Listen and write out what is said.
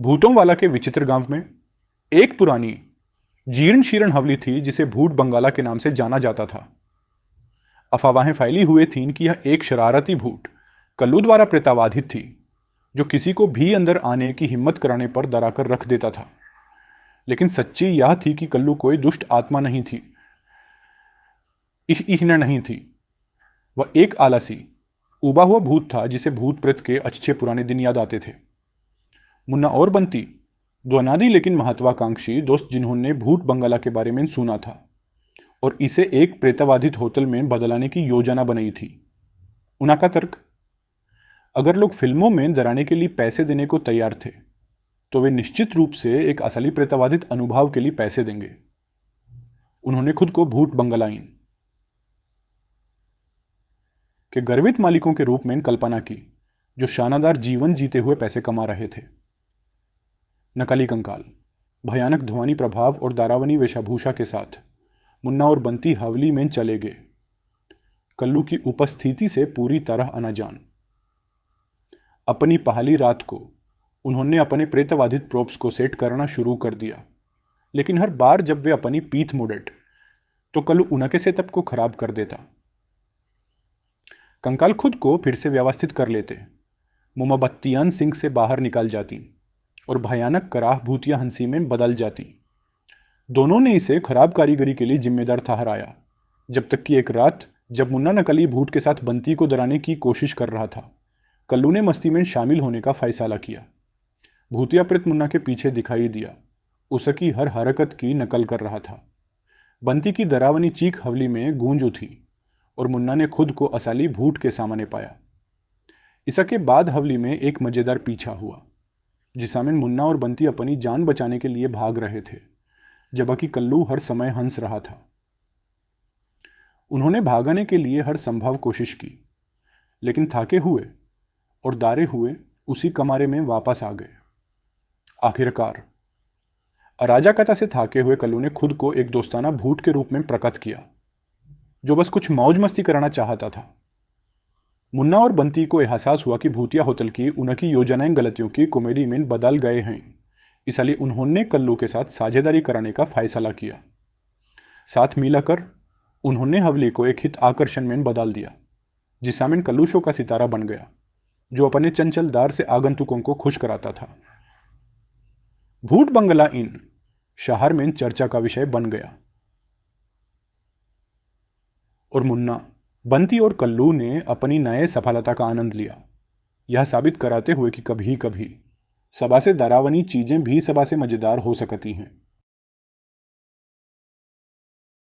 भूतों वाला के विचित्र गांव में एक पुरानी जीर्ण शीर्ण हवेली थी जिसे भूत बंगाला के नाम से जाना जाता था। अफवाहें फैली हुई थीं कि यह एक शरारती भूत कल्लू द्वारा प्रेताबाधित थी, जो किसी को भी अंदर आने की हिम्मत कराने पर डराकर रख देता था। लेकिन सच्ची यह थी कि कल्लू कोई दुष्ट आत्मा नहीं थी, इहना नहीं थी। वह एक आलसी उबा हुआ भूत था जिसे भूत प्रेत के अच्छे पुराने दिन याद आते थे। मुन्ना और बंटी दो अनादि लेकिन महत्वाकांक्षी दोस्त जिन्होंने भूत बंगाला के बारे में सुना था और इसे एक प्रेताबाधित होटल में बदलाने की योजना बनाई थी। उनका तर्क, अगर लोग फिल्मों में डराने के लिए पैसे देने को तैयार थे तो वे निश्चित रूप से एक असली प्रेताबाधित अनुभव के लिए पैसे देंगे। उन्होंने खुद को भूत बंगलाइन के गर्वित मालिकों के रूप में कल्पना की, जो शानदार जीवन जीते हुए पैसे कमा रहे थे। नकली कंकाल, भयानक ध्वनि प्रभाव और दारावनी वेशभूषा के साथ मुन्ना और बंटी हवेली में चले गए, कल्लू की उपस्थिति से पूरी तरह अनजान। अपनी पहली रात को उन्होंने अपने प्रेतबाधित प्रोप्स को सेट करना शुरू कर दिया, लेकिन हर बार जब वे अपनी पीठ मुड़ेट तो कल्लू उनके सेटअप को खराब कर देता। कंकाल खुद को फिर से व्यवस्थित कर लेते, मोमबत्तियां सिंक से बाहर निकल जाती और भयानक कराह भूतिया हंसी में बदल जाती। दोनों ने इसे खराब कारीगरी के लिए जिम्मेदार ठहराया, जब तक कि एक रात जब मुन्ना नकली भूत के साथ बंटी को डराने की कोशिश कर रहा था, कल्लू ने मस्ती में शामिल होने का फैसला किया। भूतिया प्रेत मुन्ना के पीछे दिखाई दिया, उसकी हर हरकत की नकल कर रहा था। बंटी की डरावनी चीख हवेली में गूंज उठी और मुन्ना ने खुद को असली भूत के सामने पाया। इसके बाद हवेली में एक मजेदार पीछा हुआ, जिसमें मुन्ना और बंटी अपनी जान बचाने के लिए भाग रहे थे, जबकि कल्लू हर समय हंस रहा था। उन्होंने भागने के लिए हर संभव कोशिश की, लेकिन थाके हुए और दारे हुए उसी कमरे में वापस आ गए। आखिरकार अराजकता से थाके हुए कल्लू ने खुद को एक दोस्ताना भूत के रूप में प्रकट किया, जो बस कुछ मौज मस्ती करना चाहता था। मुन्ना और बंटी को एहसास हुआ कि भूतिया होटल की उनकी योजनाएं गलतियों की कॉमेडी में बदल गए हैं, इसलिए उन्होंने कल्लू के साथ साझेदारी करने का फैसला किया। साथ मिलकर उन्होंने हवेली को एक हित आकर्षण में बदल दिया, जिसमें कल्लू शो का सितारा बन गया, जो अपने चंचलदार से आगंतुकों को खुश कराता था। भूत बंगला इन शहर में चर्चा का विषय बन गया और मुन्ना, बंटी और कल्लू ने अपनी नए सफलता का आनंद लिया, यह साबित कराते हुए कि कभी कभी सभा से डरावनी चीजें भी सभा से मजेदार हो सकती हैं।